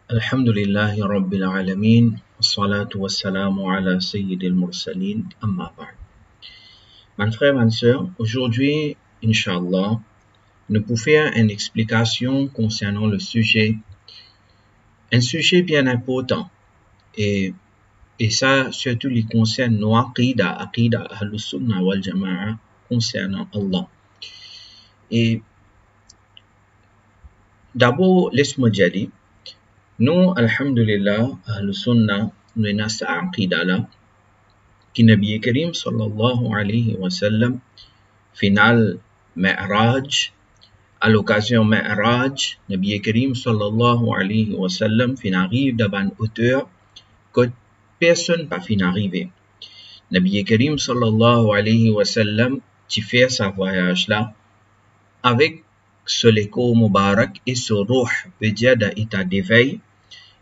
Alhamdulillahi Rabbil Alamin, wassalatu wassalamu ala sayyidil mursalin, amma ba'd. Mes frères, mes sœurs, aujourd'hui, Inch'Allah, nous pouvons faire une explication concernant le sujet, un sujet bien important, et ça, surtout, il concerne nos aqidah Ahlus Sunnah wal Jama'a, concernant Allah. Et d'abord, laisse-moi dire, nous, Alhamdulillah, Ahlus Sunnah, nous avons cette aqidah-là, qui Nabi Karim sallallahu alayhi wa sallam, final Mi'raj, à l'occasion Mi'raj, Nabi Karim sallallahu alayhi wa sallam, fin arrive devant hauteur que personne n'a fin arrivé. Nabi Karim sallallahu alayhi wa sallam, qui fait sa voyage là, avec ce l'écho Mubarak et ce ruh, veut dire d'état d'éveil,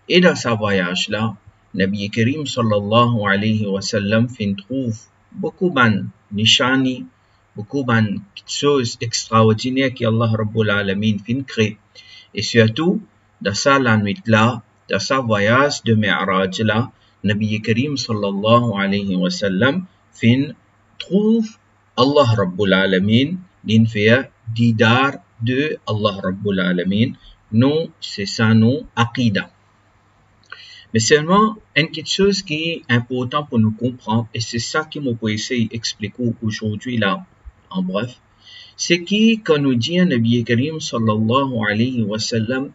et dans sa voyage là, Nabi Karim sallallahu alayhi wa sallam fin trouve beaucoup de nishani, beaucoup de choses extraordinaires qu'Allah Rabbul Alamin fin crée. Et surtout, dans sa la nuit là, dans sa voyage de Mi'raj là, Nabi Karim sallallahu alayhi wa sallam fin trouve Allah Rabbul Alamin, fin fait didar de Allah Rabbul Alamin. Non, c'est ça, non, aqidah. Mais seulement, une petite chose qui est importante pour nous comprendre, et c'est ça que je peux essayer d'expliquer aujourd'hui là, en bref, c'est que quand nous dit Nabi Karim sallallahu alayhi wa sallam,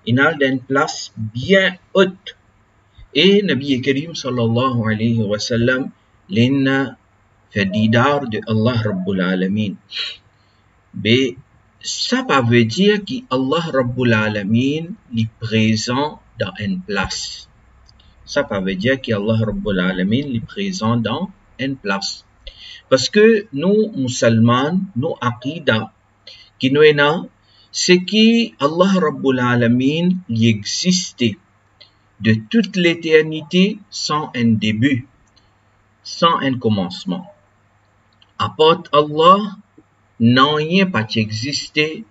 il a une place bien haute. Et Nabi Karim sallallahu alayhi wa sallam, il fait didar de Allah Rabbul Alamin. Mais ça veut dire qu'Allah Rabbul Alamin est présent dans une place. Ça veut dire qu'Allah Rabbul Alamin est présent dans une place. Parce que nous, musulmans, nous aqidah, qui nous est c'est qu'Allah Rabbul Alamin il existait de toute l'éternité sans un début, sans un commencement. À part Allah, n'a rien pas existé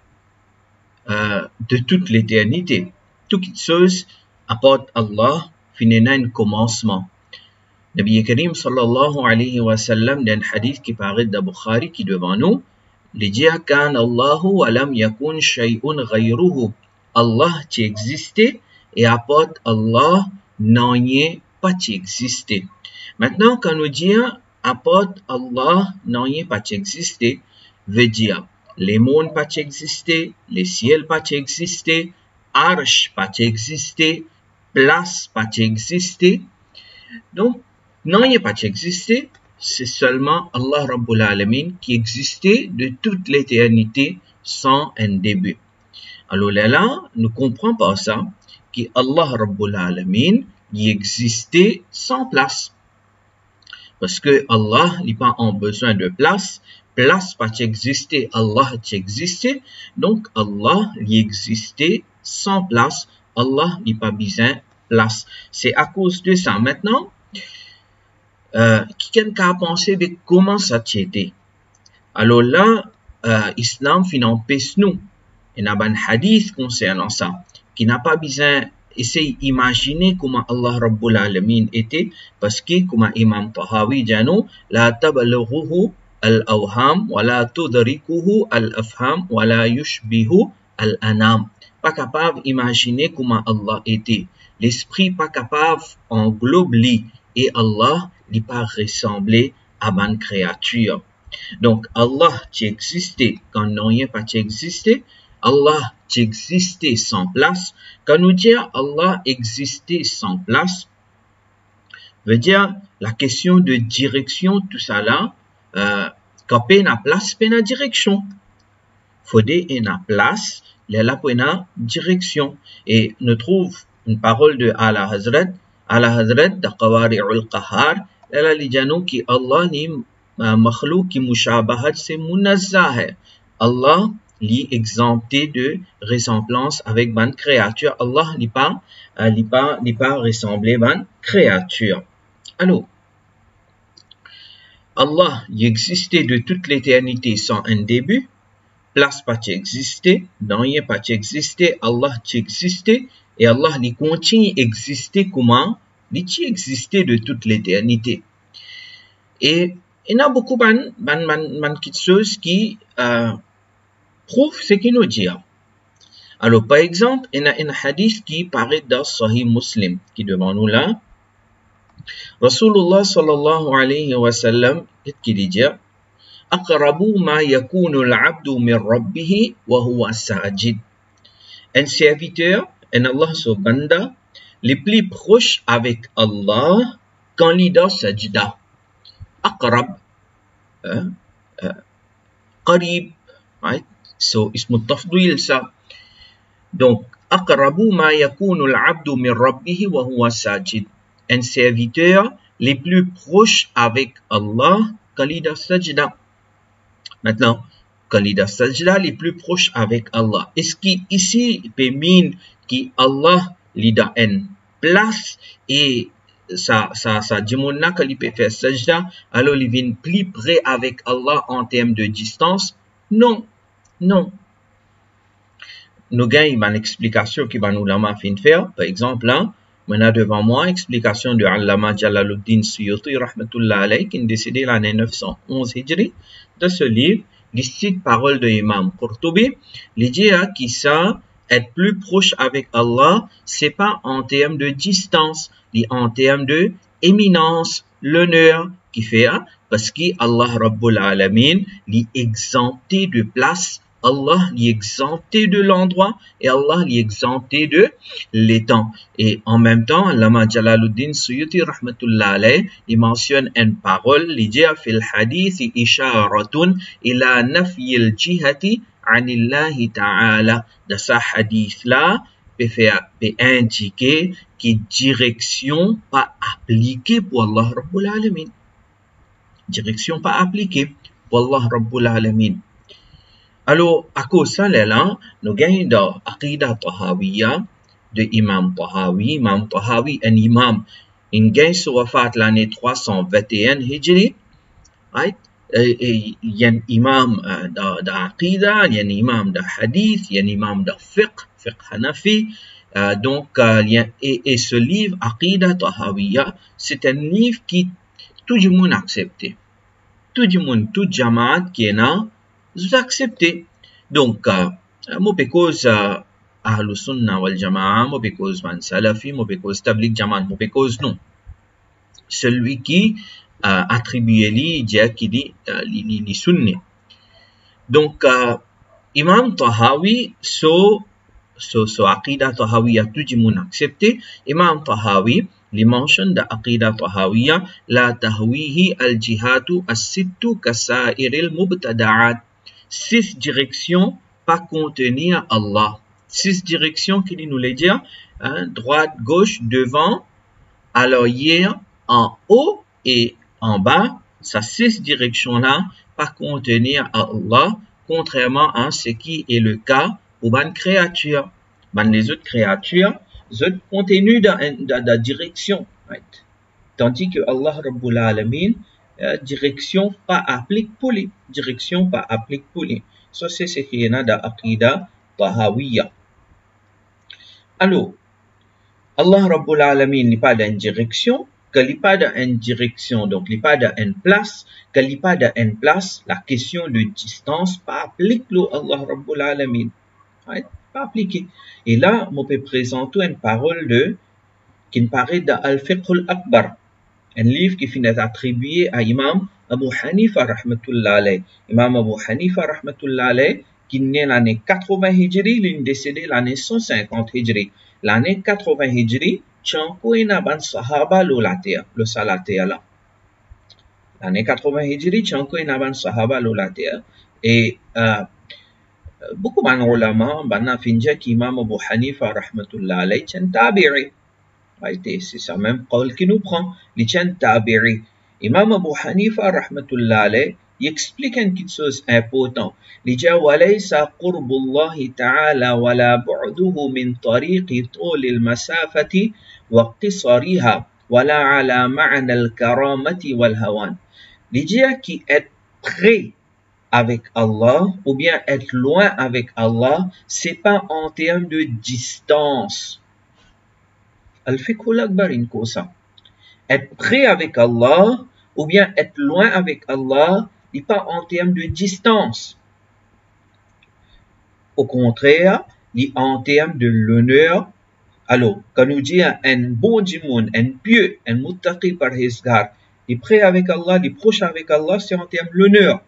de toute l'éternité. Toute chose, à part Allah, finira un commencement. Nabi Karim sallallahu alayhi wa sallam, dans un hadith qui paraît de Bukhari, qui devant nous, il dit kan Allahu wa lam yakun shay'un ghayruhu. Allah qui existait et à part Allah, n'a rien pas existé. Maintenant, quand nous disons à part Allah, n'a rien pas existé, veut dire les mondes pas exister, les ciels pas exister, arsh pas exister, place pas exister. Donc, non, il n'y a pas existé, c'est seulement Allah Rabbul Alamin qui existait de toute l'éternité sans un début. Alors là, nous comprenons par ça qu'Allah Rabbul Alamin y existait sans place. Parce que Allah n'a pas en besoin de place, place pas exister, Allah existait, donc Allah y existait sans place, Allah n'a pas besoin de place. C'est à cause de ça. Maintenant, quelqu'un a pensé de comment ça était. Alors là, Islam empêche nous. Il y a un hadith concernant ça, qui n'a pas besoin d'essayer d'imaginer comment Allah Rabbul Alamin était, parce que, comme Imam Tahawi dit, la tabalughuhu al-awham, wa la tudrikuhu al-afham, wa la yushbihu al-anam. Pas capable d'imaginer comment Allah était. L'esprit pas capable d'englober et Allah n'est pas ressemblé à une créature. Donc, Allah qui existait quand non rien pas existé, Allah qui existait sans place. Quand nous disons Allah existait sans place, veut dire la question de direction, tout ça là, quand il y a place, il y a direction. Faut dire il y a place, il y a une direction. Et nous trouvons une parole de Ala Hazrat de Qawari'ul Qahar, elle a dit que Allah ni makhluk qui mushabahat c'est munazzah hai. Allah est exempté de ressemblance avec une créature. Allah n'est pas ressemblé à une créature. Alors, Allah y existait de toute l'éternité sans un début, place pas exister, non rien pas exister, Allah existait, Et Allah il continue d'exister comment? Il exister de toute l'éternité. Et il y a beaucoup de choses qui prouvent ce qu'il nous dit. Alors, par exemple, il y a un hadith qui paraît dans Sahih Muslim, qui est devant nous là. Rasulullah sallallahu alayhi wa sallam, qui dit Aqrabu ma yakunu al-abdu min rabbihi wa huwa sajid. Un serviteur, un Allah subhanahu, les plus proches avec Allah quand il est dans sajda. Aqrab, qarib, right? So, ismu tafdil ça. Donc, aqrabu ma yakunu al-abdu min rabbihi wa huwa sajid. Un serviteur les plus proches avec Allah quand il est dans sajda. Maintenant, quand il est dans sajda, les plus proches avec Allah. Est-ce qu'ici, peut mine qu'Allah est dans une place et ça dit mon quand il peut faire sajda, alors il vient plus près avec Allah en termes de distance? Non, non. Nous gagnons une explication qui va nous lama fin faire. Par exemple, là, on a devant moi explication de Allama Jalaluddin Suyuti, rahmatullah alayhi, qui est décédé l'année 911 Hijri. Dans ce livre, il cite parole de Imam Qurtubi. Il dit qui ça, être plus proche avec Allah, c'est pas en termes de distance, mais en termes de éminence, l'honneur qui fait, parce qu'Allah Rabbul Alamin, il est exempté de place. Allah est exempté de l'endroit et Allah est exempté de l'étang. Et en même temps, Allama Jalaluddin Suyuti rahmatullah alayh, il mentionne une parole, il dit fil hadith isharatun ila nafyil jihati anillahi ta'ala. Dans ce hadith là, peut indiquer que direction pas appliquée pour Allah Rabbul Alamin. Direction pas appliquée pour Allah Rabbul Alamin. Alors, à cause de ça, là, nous gagnons dans Aqidah Tahawiyya de Imam Tahawi. Imam Tahawi, un imam, il gagne sur wafat l'année 321 Hijri. Right? Il y a un imam d'Aqidah, il y a un imam de Hadith, il y a un imam de Fiqh Hanafi. Donc, et ce livre, Aqidah Tahawiyya, c'est un livre qui tout le monde a accepté. Tout le monde, toute Jamaat qui est là, vous acceptez. Donc, moi, because Ahlus Sunnah wal Jama'a, moi, because man Salafi, moi, because Tabligh Jamaat, moi, because non. Celui qui attribue li, qui dit li Sunni. Donc, Imam Tahawi, so Aqidah Tahawiyya, tout le monde accepté. Imam Tahawi, les mentionne de Aqidah Tahawiyya, la tahwihi al-jihatu as-sittu kasairil mubtada'at. 6 directions pas contenir Allah. 6 directions qui nous les dit, droite, gauche, devant, à l'arrière, en haut et en bas. Ces 6 directions-là pas contenir Allah, contrairement à ce qui est le cas pour les créatures. Les autres créatures, les autres contenus dans la direction. Right? Tandis que Allah Rabbul Alamin, direction pas applique pour lui. Direction pas applique pour lui. Ça, c'est ce qui est dans l'Aqidah Tahawiyya. Alors, Allah Rabbul Alamin n'est pas dans une direction, qu'il n'est pas dans une direction, donc il n'est pas dans une place, qu'il n'est pas dans une place, la question de distance pas applique à Allah Rabbul Alamin. Right? Pas appliqué. Et là, on peut présenter une parole qui me paraît dans Al-Fiqh al-Akbar. Un livre qui finit attribué à Imam Abu Hanifa rahmatullah alayh. Imam Abu Hanifa rahmatullah alayh, qui est né l'année 80 Hijri, il est décédé l'année 150 Hijri. L'année 80 Hijri, Chanko et Naban Sahaba le salatea là. L'année 80 Hijri, Chanko et Naban Sahaba le latea. Et beaucoup d'ulama, banna finja qu'Imam Abu Hanifa rahmatullah alayh, c'est tabi'i. C'est ça même qawl qui nous prend. Les tiens tabi'i. Imam Abu Hanifa rahmatullah alayh, il explique quelque chose important. Il dit walaysa qurbullahi ta'ala wala bu'duhu min tariqi tul al-masafati wa qisariha wala ala ma'na al-karamati wal hawan. Il dit qui est près avec Allah ou bien être loin avec Allah, c'est pas en termes de distance. Al-Fiqhul Akbar in ça. Être près avec Allah ou bien être loin avec Allah n'est pas en termes de distance. Au contraire, il est en termes de l'honneur. Alors, quand nous dit un bon djimoun, un pieux, un muttaqi parhezgar, il est près avec Allah, il est proche avec Allah, c'est en termes de l'honneur.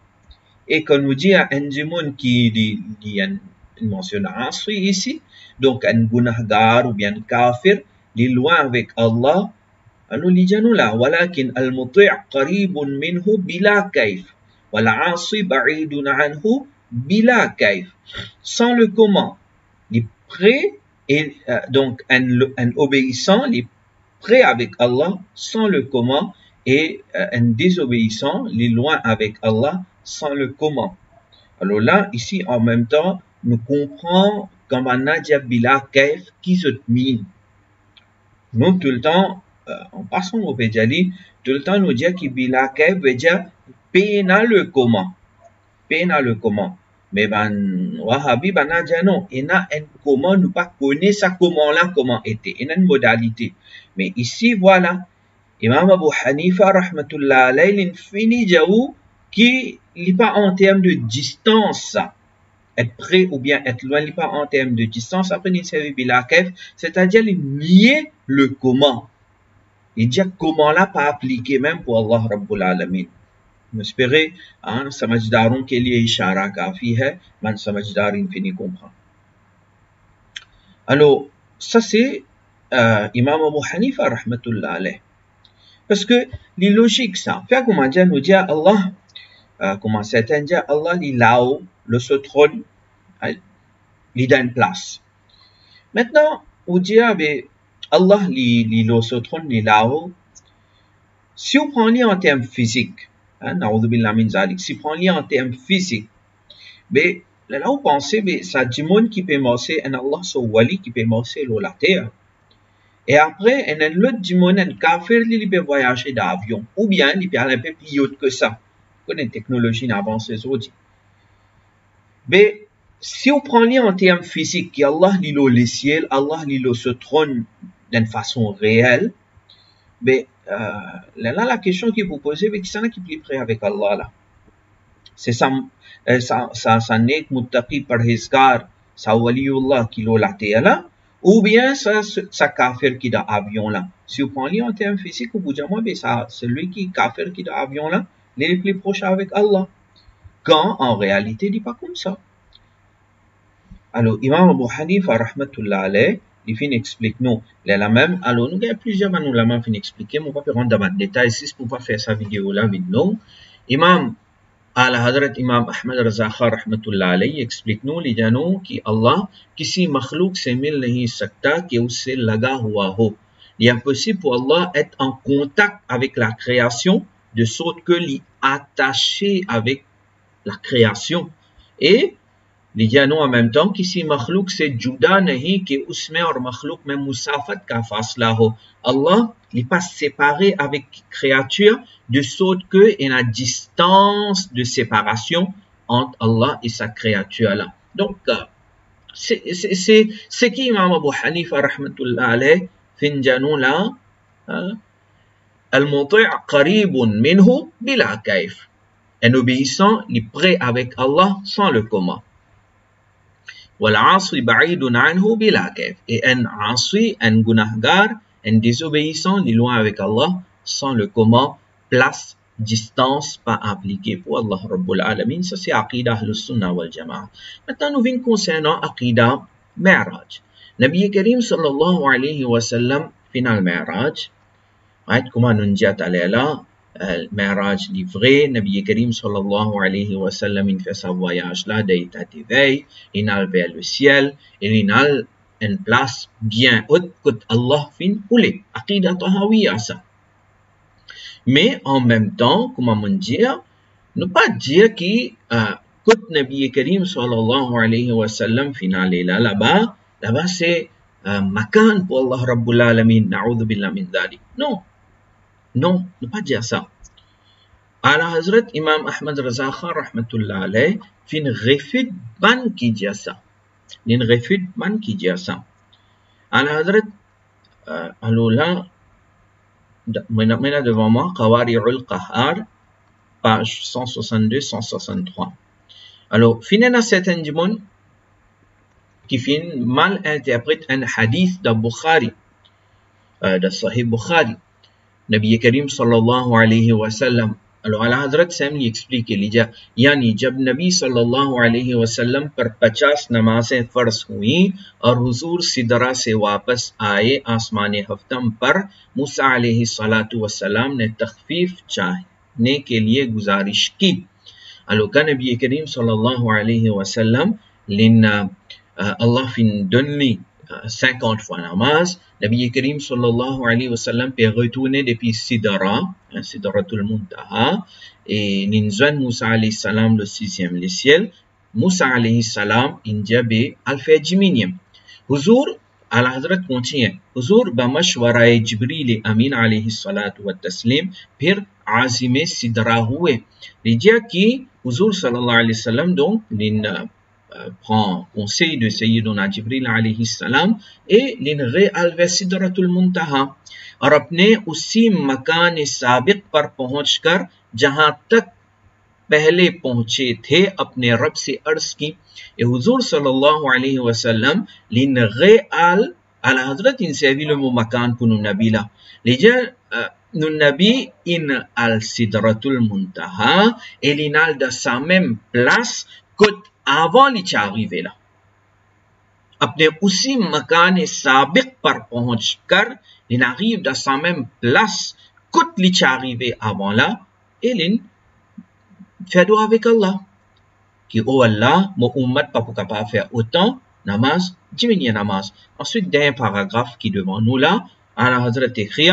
Et quand nous dit un djimoun qui mentionne asri ici, donc un gunahgar ou bien un kafir, il est loin avec Allah. Alors, il dit nous là, walakin al-muti' qaribun minhu bila kaif, wal 'asi ba'idun anhu bila kaif. Sans le comment, il est près et donc un obéissant, il est près avec Allah sans le comment, et un désobéissant, il est loin avec Allah sans le comment. Alors là, ici, en même temps, nous comprenons comment Nadia Bila Kaif qui se mine. Nous, tout le temps, en passant au Pédiali, tout le temps, nous disons que Bila Kaif veut dire pena le comment. Pena le comment. Mais Wahabi, Nadia non. Il y a un comment, nous pas connaître ça comment là, comment était. Il y a une modalité. Mais ici, voilà. Imam Abu Hanifa, rahmatullah alayhi, l'infini jaou, qui n'est pas en termes de distance, être près ou bien être loin, n'est pas en termes de distance. Après, il s'agit de la kef, c'est-à-dire nier le comment. Il dit comment là pas appliqué même pour Allah Rabbul Alamin. J'espère, hein, samajdaron ke liye ishara kafi hai, man samajdar infini comprend. Alors, ça c'est Imam Abu Hanifa, rahmatullah alayhi. Parce que les logiques, ça. Fait comment dire, nous dit Allah, comment certains disent, Allah, il là-haut, le se trône, il donne une place. Maintenant, on dit, Allah, il se trône, il là-haut. Si on prend en termes physiques, hein, si on prend en termes physiques, mais là, on pense, ça dit monde qui peut marcher, un Allah, son wali qui peut marcher la terre. Et après, il y a un autre dimon, un kafir, il peut voyager d'avion. Ou bien, il peut aller un peu plus haut que ça. Il y a une technologie avancée aujourd'hui. Mais, si on prend en termes physiques, Allah, il a le ciel, Allah, il a ce trône d'une façon réelle, mais, là, la question qui vous posez, c'est qui s'en est qui est prêt avec Allah, là? C'est ça n'est que muttaqi parhezgar, ça waliullah qui a la terre, là. Ou bien ça kafir qui est dans l'avion là. Si vous prenez en termes physiques, vous dites moi, c'est celui qui est kafir qui est dans l'avion là, il est plus proche avec Allah. Quand en réalité, il n'est pas comme ça. Alors, Imam Abu Hanifa, rahmatullah alayhi, il finit explique nous. La même, alors, nous avons plusieurs nous la même fin expliquer, mais on va pas rentrer dans le détail ici pour pas faire sa vidéo là avec nous. Imam Al-Hadrat Imam Ahmad Raza Khan rahmatullah alayhi explique nous les जानों कि Allah किसी मखलूक से मिल नहीं सकता कि उससे लगा हुआ हो. Il est impossible pour Allah être en contact avec la création de sorte que l'il est attaché avec la création. Et les जानों en même temps किसी मखलूक से जुदा नहीं कि उसमें और मखलूक में मुसाफत का फासला हो. Allah n'est pas séparé avec créature de sorte qu'il y a une distance de séparation entre Allah et sa créature là. Donc, c'est qui Imam Abu Hanifa rahmatullah alayhi finjanou là, al-muti' qaribun minhu bila kaif. Un obéissant est prêt avec Allah sans le comment. Wal 'asi ba'idun anhu bila kaif. Et un 'asi, un gunahgar, un désobéissant est loin avec Allah sans le comment, place, distance pas appliquée pour Allah Rabbul Alamin. Ça c'est Aqidah al-Sunnah wal Jama'a. Maintenant nous venons concernant Aqidah Mi'raj. Nabi Karim sallallahu alayhi wa sallam final Mi'raj. Comment nous dit là, Mi'raj livré, Nabi Karim sallallahu alayhi wa sallam il fait sa voyage là d'état d'éveil, il a vers le ciel, et il a une place bien haute que Allah fin poulé. Aqidah tahawiyya ça. Mais en même temps, comment on dit, ne pas dire que Nabi Karim sallallahu alayhi wa sallam final est là-bas c'est makan pour Allah Rabbul Alamin, na'udhu billah min dhalik. Non, ne pas dire ça. Ala Hazrat Imam Ahmad Raza Khan rahmatullah alayhi fin refute ban qui dit ça. Il refute ban qui dit ça. Ala Hazrat Alors là, maintenant devant moi, Qawari'ul Qahar, page 162-163. Alors, finalement, certains du monde qui mal interprètent un hadith de Bukhari, de Sahih Bukhari. Nabi Karim sallallahu alayhi wa sallam. Alors, Ala Hazrat Sam lui explique, il dit, यानी जब नबी सल्लल्लाहु अलैहि वसल्लम पर 50 नमाजें फर्ज हुई और हुजूर सिदरा से वापस आए आसमान हफ्तम पर मूसा अलैहि सलातु वसलाम ने तखफीफ चाहने के लिए गुजारिश की. Alors, quand Nabi Karim sallallahu alayhi wa sallam, Allah fin donne 50 fois namaz, Nabi Karim sallallahu alayhi wa sallam peut retourner depuis Sidra, Sidratul Muntaha, et Ninzwan Moussa alayhi salam le 6e le ciel, Moussa alayhi salam injabe al-Fajiminium. Huzur, Al-Hazrat continue, Huzur ba mashwarae Jibril Amin alayhi salatu wa taslim, फिर आज़िम सिदरा हुए. लीजिए कि हुजूर सल्लल्लाहु अलैहि वसल्लम donc prend conseil de Sayyiduna Jibril alayhi salam et l'inréal vers Sidratul Muntaha और अपने उसी मकान साबिक पर पहुंचकर जहां तक पहले पहुंचे थे अपने रब से अर्ज की. Et हुजूर सल्लल्लाहु अलैहि वसल्लम l'inréal ala Hazrat in servi le mot makan pour nous nabi là. लीजिए nous nabi in al Sidratul Muntaha et l'inal de sa même place que avant Licha arrivé là. अपने उसी मकान साबिक पर पहुंचकर il arrive dans sa même place que Licha arrivé avant là et l'in fait doigt avec Allah कि oh Allah mon ummat pas pour capable faire autant namaz diminuer namaz. Ensuite d'un paragraphe qui devant nous là Ala Hazrat écrit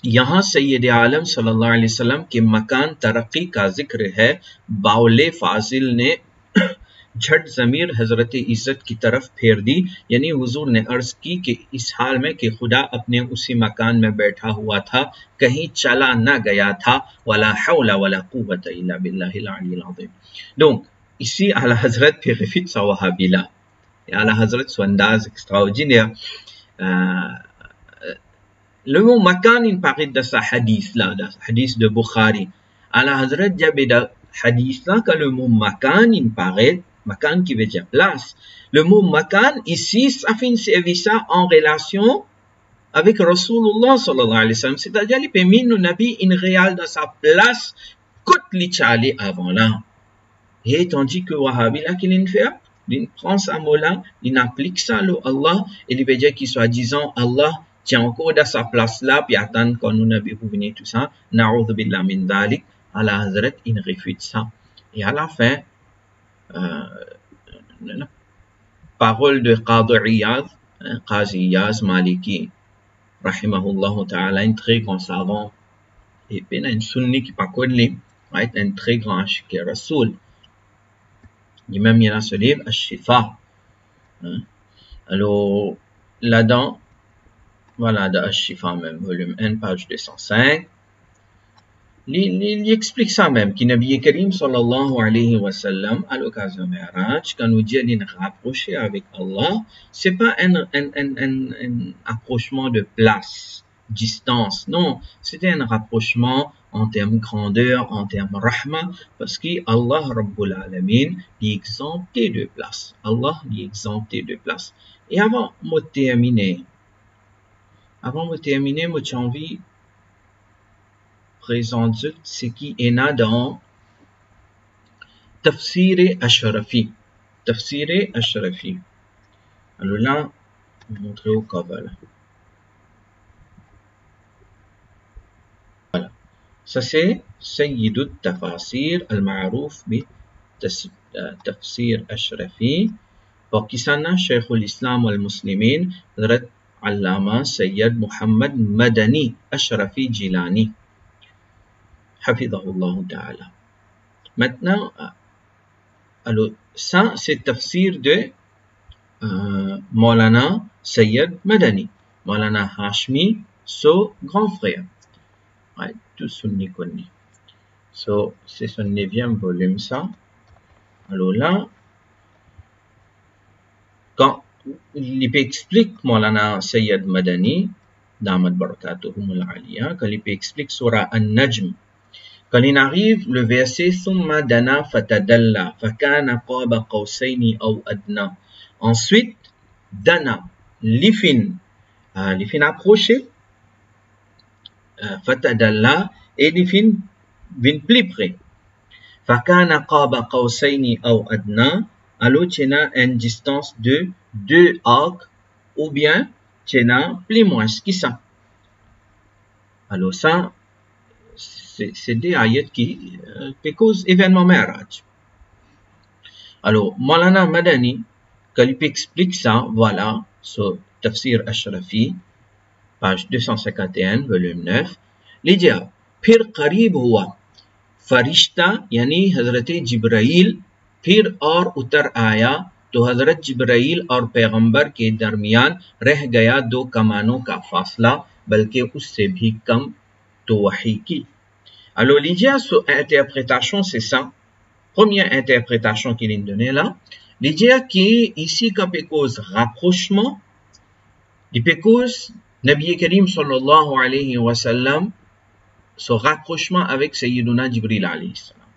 यहाँ सैयद आलम सल्लल्लाहु अलैहि वसल्लम के मकान तरक्की का जिक्र है. बाउले फाजिल ने झट ज़मीर हजरत इज्जत की तरफ फेर दी, यानी हुजूर ने अर्ज की कि इस हाल में कि खुदा अपने उसी मकान में बैठा हुआ था, कहीं चला न गया था. वला हौला वला कुव्वता इल्ला बिल्लाहिल अलील अज़ीम. Donc ici Ala Hazrat vérifie sa wahhabila. Et Ala Hazrat son andaz extraordinaire. Le mot makan il paraît dans ce hadith là, dans ce hadith de Bukhari. Ala Hazrat dit dans hadith là que le mot makan il paraît, makan qui veut dire place. Le mot makan ici ça fait une service en relation avec Rasulullah sallallahu alayhi wa sallam, c'est-à-dire les permis nous nabi in réel dans sa place côte li chali avant là. Et tandis que Wahhabi là qu'il fait, il prend sa mot là, il applique ça à Allah et il veut dire qu'il soit disant Allah tient encore dans sa place là, puis attendre quand nous nabi pour venir tout ça. Na'udhu billah min dhalik. Ala Hazrat, il réfute ça. Et à la fin, parole de Qadi Iyad, Qazi Iyaz Maliki, rahimahullah ta'ala, un très grand savant, et puis un sunni qui pas connu, un très grand ashki Rasoul. L'imam il a ce livre, Ash-Shifa. Alors, là-dedans, voilà, de Ash-Shifa même, volume 1, page 205. Il explique ça même, que Nabi Karim sallallahu alayhi wa sallam, à l'occasion de Mi'raj, quand nous dit qu'il rapprocher avec Allah, c'est pas un approchement de place, distance, non, c'était un rapprochement en termes grandeur, en termes rahma, parce qu'Allah Rabbul Alamin est exempté de place. Allah est exempté de place. Et avant de terminer, moi j'ai envie présenter ce qui est là dans Tafsir Ashrafi. Tafsir Ashrafi. Alors là, je vais vous montrer au cover. Voilà. Ça c'est Sayyidut Tafasir al-Ma'rouf bi Tafsir Ashrafi. Pour qui ça n'a Cheikh l'Islam wal-Muslimin, Hazrat Allama Sayyid Muhammad Madani Ashrafi Jilani. Hafidahullah ta'ala. Maintenant, alors, ça, c'est tafsir de Maulana Sayyid Madani. Maulana Hashmi, son grand frère. Ouais, tout sunni connu. So, c'est son 9e volume, ça. Alors là, quand il explique Maulana Sayyid Madani Damat Barakatuhumul Aliyah, quand il explique surah An-Najm, quand il arrive le verset Thumma dana fatadalla fakana qaba qawsayni aw adna. Ensuite, dana, l'ifin approché, fatadalla, et l'ifin vient plus près. Fakana qaba qawsayni aw adna, alors tu as une distance de 2 arcs ou bien tu as plus moins que ça. Alors ça, c'est des ayats qui causent événement Mi'raj. Alors, Maulana Madani, quand il explique ça, voilà, sur Tafsir Ashrafi, page 251, volume 9, il dit, Pir qarib huwa, farishta, yani Hazrat Jibrail, pir aur utar aya, तो हजरत जिब्राइल और पैगंबर के दरमियान रह गया 2 कमानों का फासला, बल्कि उससे भी कम तो वही की. Alors l'idée sur interprétation c'est ça. Première interprétation qu'il est donnée là, l'idée qui ici quand il cause rapprochement, il peut cause Nabi Karim sallallahu alayhi wa sallam ce rapprochement avec Sayyiduna Jibril alayhi salam.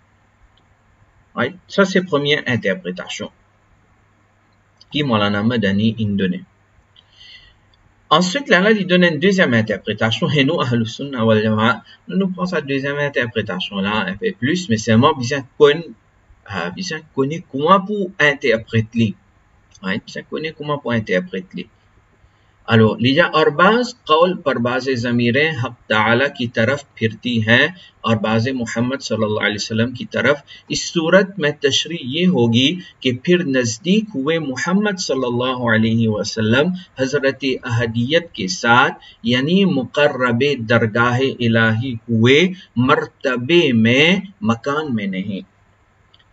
Ouais, ça c'est première interprétation qui Maulana Madani in donné. Ensuite, là, il donne une deuxième interprétation, et nous, Ahlus Sunnah wal Jama'a, nous prenons cette deuxième interprétation-là un peu plus, mais seulement besoin connaître comment pour interpréter. Ouais, besoin connaître comment pour interpréter. Alors, l'idée arbaz, qawl par base zamirein haq ta'ala की तरफ फिरती हैं और बाज़ मोहम्मद सल्लल्लाहु अलैहि वसल्लम की तरफ. इस सूरत में तशरीह ये होगी कि फिर नज़दीक हुए मोहम्मद सल्लल्लाहु अलैहि वसल्लम हज़रत अहदियत के साथ, यानी मुक़र्रबे दरगाह इलाही हुए मर्तबे में, मकान में नहीं.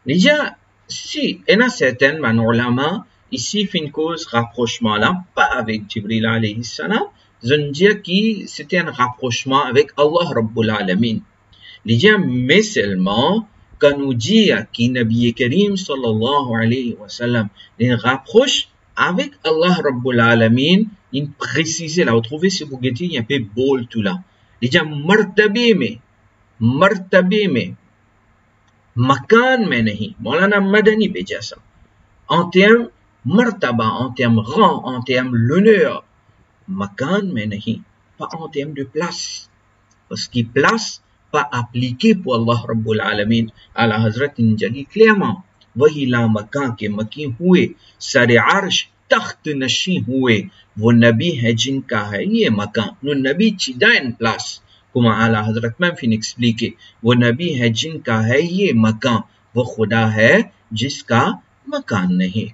Déjà, si il y a certains ulama ici fin cause rapprochement là, pas avec Jibril alayhi salam, je ne dis que c'était un rapprochement avec Allah Rabbul Alamin. Mais seulement quand nous dit que Nabi Karim sallallahu alayhi wa sallam il rapproche avec Allah Rabbul Alamin, il précise là, vous trouvez si vous guettez, il y a un peu bol tout là. Déjà, martabe में मकान में नहीं. मौलाना मदनी भेजा ça. En termes martaba, en termes rang, en termes l'honneur, makan mais nahi, pas en termes de place. Parce que place pas appliqué pour Allah Rabbul Alamin. Allah Hazrat Injali clairement, वही ला मकान के मकी हुए, सरे अर्श तख्त नशी हुए, वो नबी है जिनका है ये मकान. No नबी चिदा en place. Comme Allah Hazrat même fin expliqué, वो नबी है जिनका है ये मकान, वो खुदा है जिसका मकान नहीं.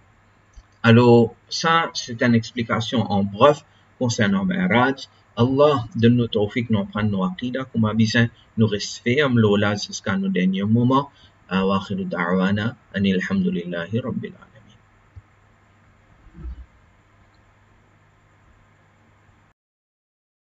Alors, ça, c'est une explication en bref concernant Mi'raj. Allah donne-nous tawfiq, nous prendre nos aqidah, comme a besoin, nous rester, am l'olaz jusqu'à nos derniers moments. Wa akhiru da'wana, anil hamdulillahi rabbil alamin.